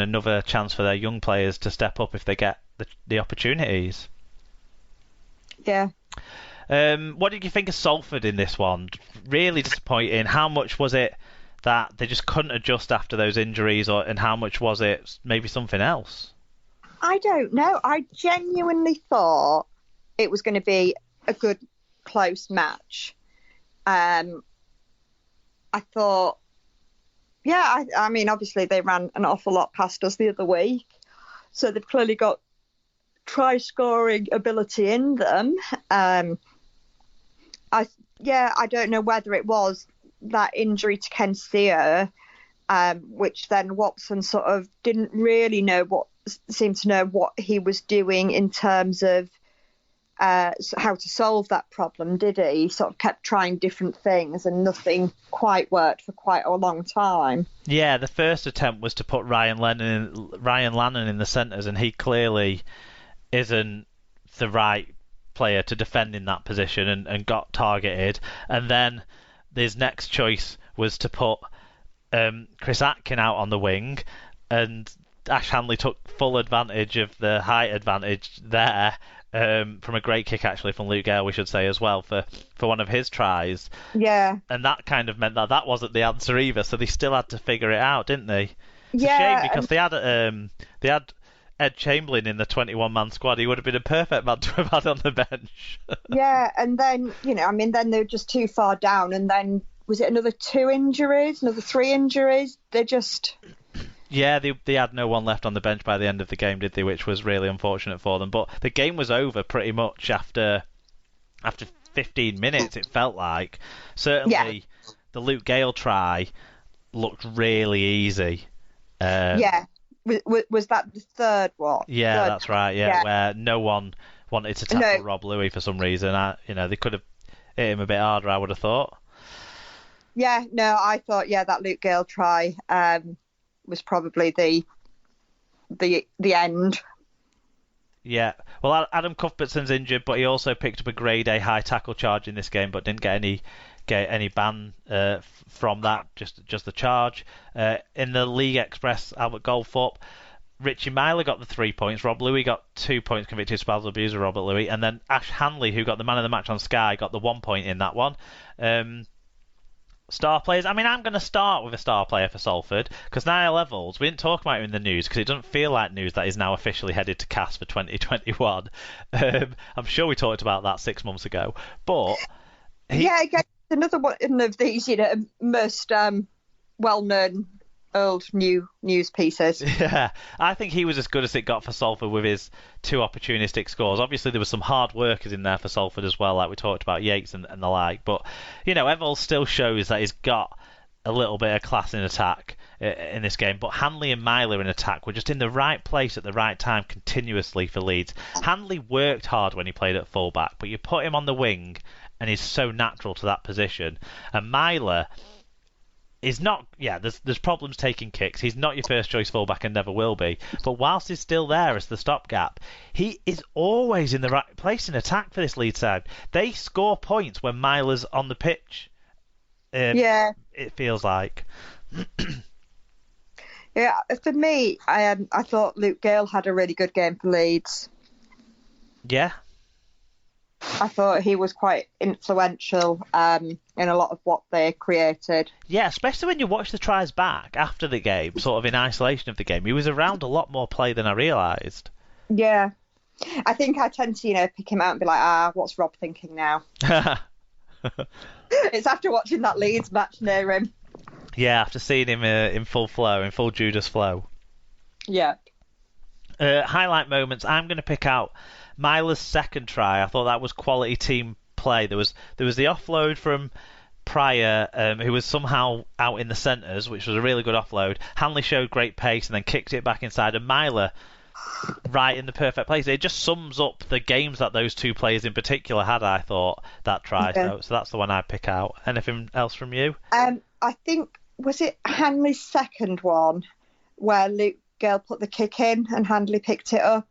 another chance for their young players to step up if they get the opportunities. Yeah. What did you think of Salford in this one? Really disappointing. How much was it that they just couldn't adjust after those injuries, and how much was it maybe something else? I don't know. I genuinely thought it was going to be a good, close match. I thought, I mean, obviously they ran an awful lot past us the other week, so they've clearly got try-scoring ability in them. I don't know whether it was that injury to Kensia, which then Watson sort of didn't really seem to know what he was doing in terms of how to solve that problem, did he? He sort of kept trying different things and nothing quite worked for quite a long time. Yeah, the first attempt was to put Ryan Lannon in the centres, and he clearly isn't the right player to defend in that position, and got targeted. And then his next choice was to put Chris Atkin out on the wing, and Ash Hanley took full advantage of the height advantage there, from a great kick actually from Luke Gale, we should say, as well, for one of his tries. Yeah. And that kind of meant that wasn't the answer either, so they still had to figure it out, didn't they? It's a shame, because they had Ed Chamberlain in the 21-man squad. He would have been a perfect man to have had on the bench. Yeah, and then, then they were just too far down, and then was it another 3 injuries? They just... Yeah, they had no one left on the bench by the end of the game, did they? Which was really unfortunate for them. But the game was over pretty much after 15 minutes, it felt like. Certainly, the Luke Gale try looked really easy. Was that the third one? Yeah, that's right. Yeah, where no one wanted to tackle Rob Louis for some reason. They could have hit him a bit harder, I would have thought. Yeah, no, I thought that Luke Gale try was probably the end. Yeah, well, Adam Cuthbertson's injured, but he also picked up a grade A high tackle charge in this game, but didn't get any ban from that. Just the charge. In the League Express Albert Goldthorpe, Richie Myler got the 3 points. Rob Louis got 2 points, convicted spousal abuser Robert Louis, and then Ash Hanley, who got the man of the match on Sky, got the 1 point in that one. Star players. I mean, I'm going to start with a star player for Salford, because Niall Evalds, we didn't talk about him in the news because it doesn't feel like news that he's now officially headed to CAS for 2021. I'm sure we talked about that 6 months ago, but another one of these, most well-known old news pieces. Yeah, I think he was as good as it got for Salford with his 2 opportunistic scores. Obviously, there were some hard workers in there for Salford as well, like we talked about Yates and the like. But, Evalds still shows that he's got a little bit of class in attack in this game. But Hanley and Myler in attack were just in the right place at the right time continuously for Leeds. Hanley worked hard when he played at fullback, but you put him on the wing and he's so natural to that position. And Myler is not, there's problems taking kicks. He's not your first choice fullback and never will be. But whilst he's still there as the stopgap, he is always in the right place in attack for this Leeds side. They score points when Myler's on the pitch. It feels like. Yeah, for me, I thought Luke Gale had a really good game for Leeds. Yeah. I thought he was quite influential in a lot of what they created. Yeah, especially when you watch the tries back after the game, sort of in isolation of the game. He was around a lot more play than I realised. Yeah. I think I tend to, pick him out and be like, what's Rob thinking now? It's after watching that Leeds match near him. Yeah, after seeing him in full flow, in full Judas flow. Yeah. Highlight moments, I'm going to pick out Myler's second try. I thought that was quality team play. There was the offload from Pryor, who was somehow out in the centres, which was a really good offload. Hanley showed great pace and then kicked it back inside, and Myler right in the perfect place. It just sums up the games that those two players in particular had, I thought, that try. So that's the one I'd pick out. Anything else from you? I think, was it Hanley's second one where Luke Gale put the kick in and Hanley picked it up?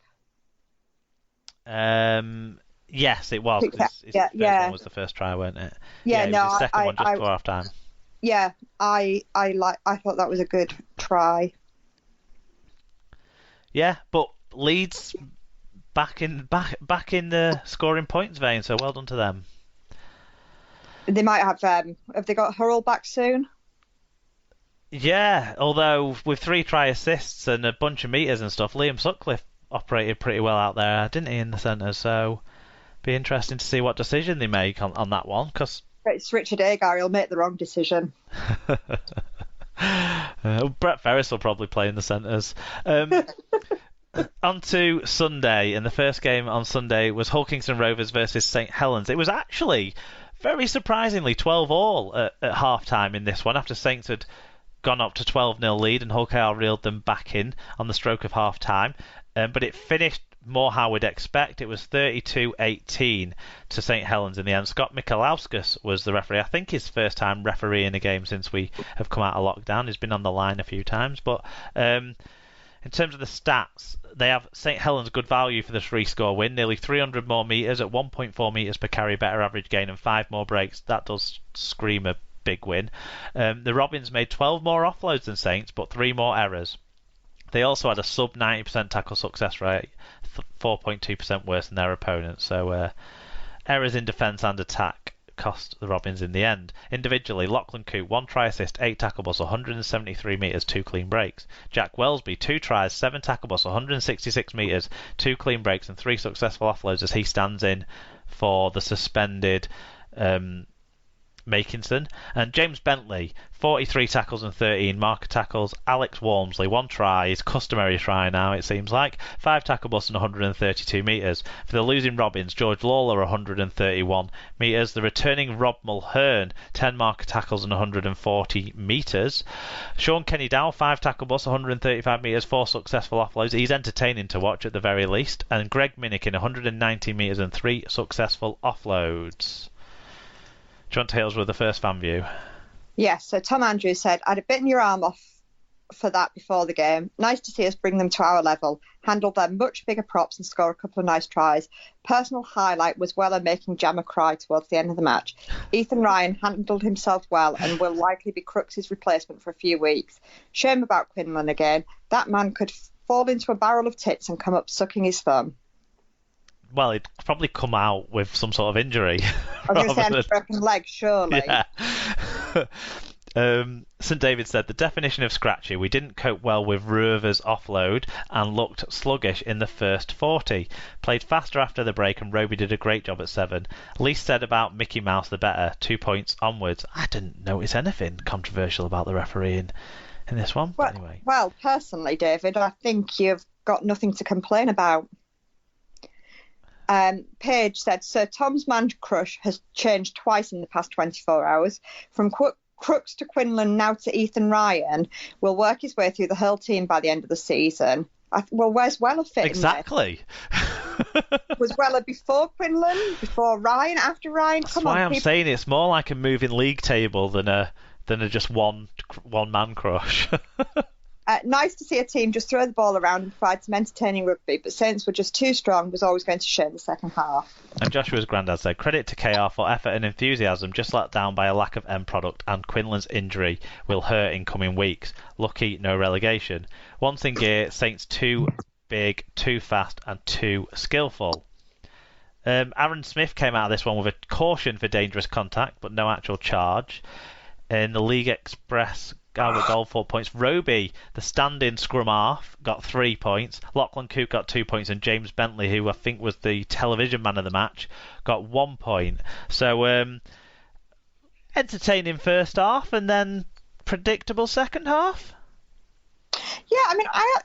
Yes, it was. His first one was the first try, wasn't it? It was his second one just before half time. Yeah, I thought that was a good try. Yeah. but Leeds back in the scoring points vein, so well done to them. They might have they got Hurrell back soon? Yeah, although with 3 try assists and a bunch of meters and stuff, Liam Sutcliffe operated pretty well out there, didn't he, in the centre? So be interesting to see what decision they make on that one. Cause it's Richard Agar, he'll make the wrong decision. Brett Ferris will probably play in the centres. On to Sunday, and the first game on Sunday was Hull Kingston Rovers versus St Helens. It was actually, very surprisingly, 12-all at half-time in this one, after Saints had gone up to 12-0 lead and Hull KR reeled them back in on the stroke of half-time. But it finished more how we'd expect. It was 32-18 to St Helens in the end. Scott Mikalauskas was the referee. I think his first time refereeing a game since we have come out of lockdown. He's been on the line a few times. But in terms of the stats, they have St Helens good value for the 3-score win. Nearly 300 more metres at 1.4 metres per carry, better average gain, and 5 more breaks. That does scream a big win. The Robins made 12 more offloads than Saints, but 3 more errors. They also had a sub 90% tackle success rate, 4.2% worse than their opponents. So errors in defence and attack cost the Robins in the end. Individually, Lachlan Coote, 1 try assist, 8 tackle busts, 173 metres, 2 clean breaks. Jack Wellesby, 2 tries, 7 tackle busts, 166 metres, 2 clean breaks and 3 successful offloads as he stands in for the suspended Makinson. And James Bentley, 43 tackles and 13 marker tackles. Alex Walmsley, 1 try, his customary try now it seems like, 5 tackle busts and 132 metres. For the losing Robins, George Lawler, 131 metres. The returning Rob Mulhern, 10 marker tackles and 140 metres. Sean Kenny Dow, 5 tackle busts, 135 metres, 4 successful offloads. He's entertaining to watch at the very least. And Greg Minikin, 190 metres and 3 successful offloads. Do you want to hit us with the first fan view? Yes, so Tom Andrews said, I'd have bitten your arm off for that before the game. Nice to see us bring them to our level. Handled their much bigger props and score a couple of nice tries. Personal highlight was Weller making Jammer cry towards the end of the match. Ethan Ryan handled himself well and will likely be Crooks' replacement for a few weeks. Shame about Quinlan again. That man could fall into a barrel of tits and come up sucking his thumb. Well, he'd probably come out with some sort of injury. I was going to say a broken leg, surely. Yeah. St David said, the definition of scratchy. We didn't cope well with Rovers' offload and looked sluggish in the first 40. Played faster after the break and Roby did a great job at 7. Least said about Mickey Mouse, the better. 2 points onwards. I didn't notice anything controversial about the refereeing in this one. Well, anyway. Well, personally, David, I think you've got nothing to complain about. Paige said, Sir Tom's man crush has changed twice in the past 24 hours. From Crooks to Quinlan, now to Ethan Ryan, will work his way through the whole team by the end of the season. Well, where's Weller fitting Exactly. Was Weller before Quinlan, before Ryan, after Ryan? That's why I'm saying it's more like a moving league table than a just one man crush. Nice to see a team just throw the ball around and provide some entertaining rugby, but Saints were just too strong, was always going to share the second half. And Joshua's granddad said, credit to KR for effort and enthusiasm, just let down by a lack of end product, and Quinlan's injury will hurt in coming weeks. Lucky, no relegation. Once in gear, Saints too big, too fast, and too skillful. Aaron Smith came out of this one with a caution for dangerous contact, but no actual charge. In the League Express goal, 4 points. Roby, the stand-in scrum half, got 3 points. Lachlan Coote got 2 points, and James Bentley, who I think was the television man of the match, got 1 point. So entertaining first half, and then predictable second half. Yeah, I mean, I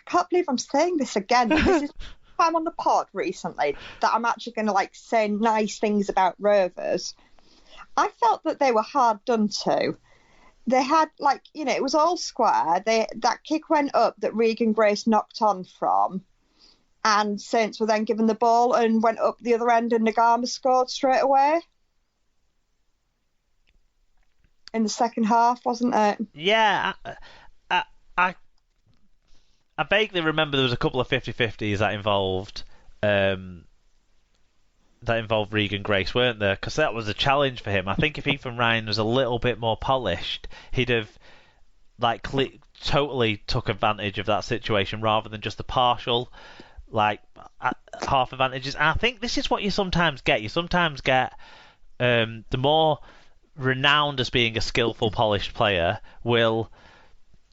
can't believe I'm saying this again. This is I'm on the pod recently that I'm actually going to say nice things about Rovers. I felt that they were hard done to. They had, it was all square. That kick went up that Regan Grace knocked on from, and Saints were then given the ball and went up the other end, and Nagama scored straight away. In the second half, wasn't it? Yeah, I vaguely remember there was a couple of 50-50s that involved Regan Grace, weren't there? Because that was a challenge for him. I think if Ethan Ryan was a little bit more polished, he'd have totally took advantage of that situation rather than just the partial, like, half advantages. And I think this is what you sometimes get. You sometimes get the more renowned as being a skillful, polished player will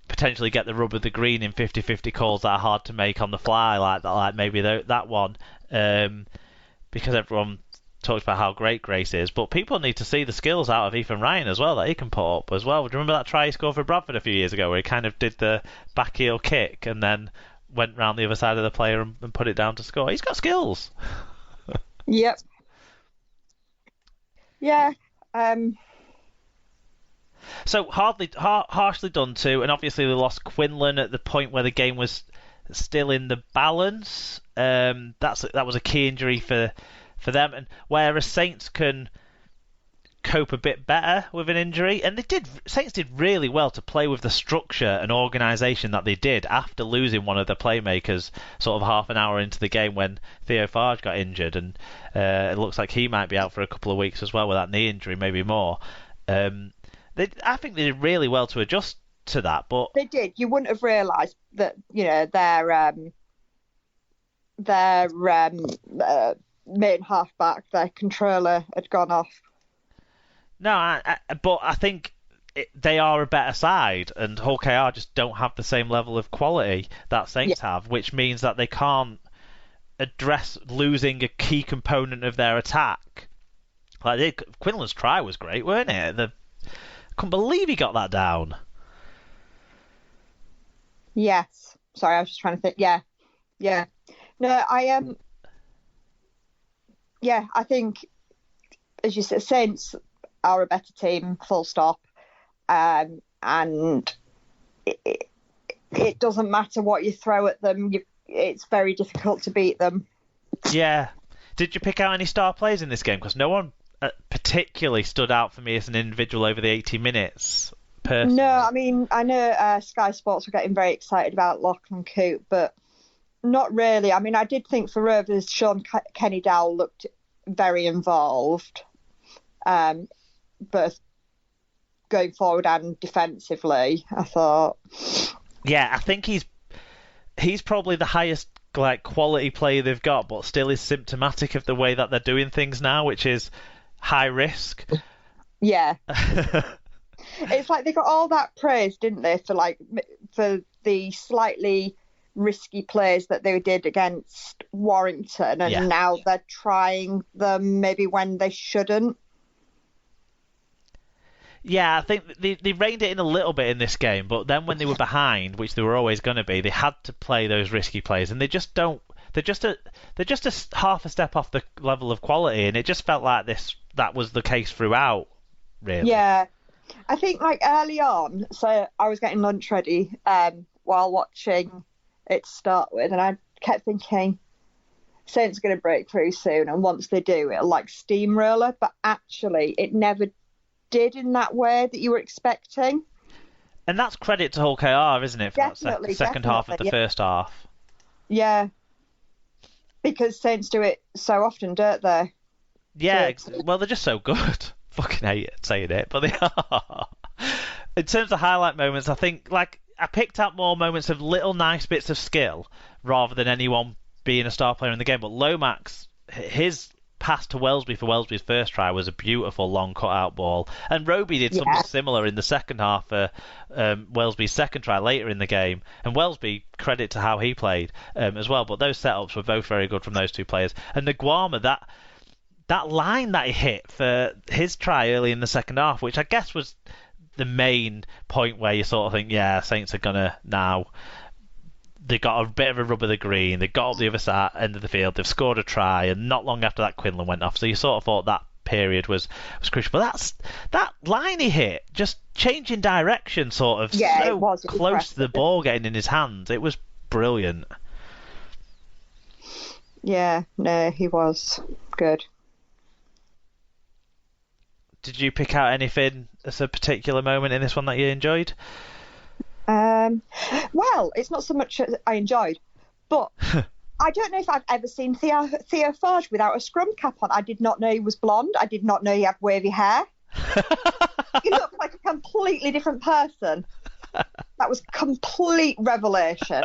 potentially get the rub of the green in 50-50 calls that are hard to make on the fly, like that, like maybe that one, because everyone talks about how great Grace is, but people need to see the skills out of Ethan Ryan as well that he can put up as well. Do you remember that try he scored for Bradford a few years ago where he kind of did the back heel kick and then went round the other side of the player and put it down to score? He's got skills. Yep. Yeah. So harshly done to, and obviously they lost Quinlan at the point where the game was still in the balance. That was a key injury for them, and whereas Saints can cope a bit better with an injury, and Saints did really well to play with the structure and organisation that they did after losing one of the playmakers sort of half an hour into the game when Theo Farge got injured, and it looks like he might be out for a couple of weeks as well with that knee injury, maybe more. I think they did really well to adjust to that, but they did. You wouldn't have realised that, you know, their main halfback, their controller, had gone off. No, but I think they are a better side, and Hull KR just don't have the same level of quality that Saints have, which means that they can't address losing a key component of their attack. Like Quinlan's try was great, weren't it? I couldn't believe he got that down. Yes. Sorry, I was just trying to think. Yeah. No, I Yeah, I think, as you said, Saints are a better team, full stop. And it doesn't matter what you throw at them. It's very difficult to beat them. Yeah. Did you pick out any star players in this game? Because no one particularly stood out for me as an individual over the 80 minutes. Personally. No, I mean, I know Sky Sports were getting very excited about Lachlan Coote, but not really. I mean, I did think for Rovers, Sean Kenny Dowell looked very involved, both going forward and defensively, I thought. Yeah, I think he's probably the highest quality player they've got, but still is symptomatic of the way that they're doing things now, which is high risk. Yeah. It's like they got all that praise, didn't they, for the slightly risky plays that they did against Warrington, and now they're trying them maybe when they shouldn't. Yeah, I think they reined it in a little bit in this game, but then when they were behind, which they were always going to be, they had to play those risky plays, and they just don't. They're just a half a step off the level of quality, and it just felt like that was the case throughout, really. Yeah, I think early on, so I was getting lunch ready while watching it start with, and I kept thinking, Saints are going to break through soon, and once they do, it'll steamroller, but actually it never did in that way that you were expecting. And that's credit to Hull KR, isn't it, for that second half of the first half? Yeah. Because Saints do it so often, don't they? Yeah, well, they're just so good. Fucking hate saying it, but they are. In terms of highlight moments, I think I picked out more moments of little nice bits of skill rather than anyone being a star player in the game. But Lomax, his pass to Wellesby for Wellesby's first try was a beautiful long cut-out ball. And Roby did something similar in the second half for Wellesby's second try later in the game. And Wellesby, credit to how he played as well. But those setups were both very good from those two players. And Nguama, that line that he hit for his try early in the second half, which I guess was the main point where you sort of think, yeah, Saints are going to now... They got a bit of a rub of the green. They got up the other side, end of the field. They've scored a try, and not long after that, Quinlan went off. So you sort of thought that period was crucial. But that line he hit, just changing direction, sort of so close to the ball getting in his hands. It was brilliant. Yeah, no, he was good. Did you pick out anything as a particular moment in this one that you enjoyed? Well, it's not so much I enjoyed, but I don't know if I've ever seen Theo Farge without a scrum cap on. I did not know he was blonde. I did not know he had wavy hair. He looked like a completely different person. That was complete revelation.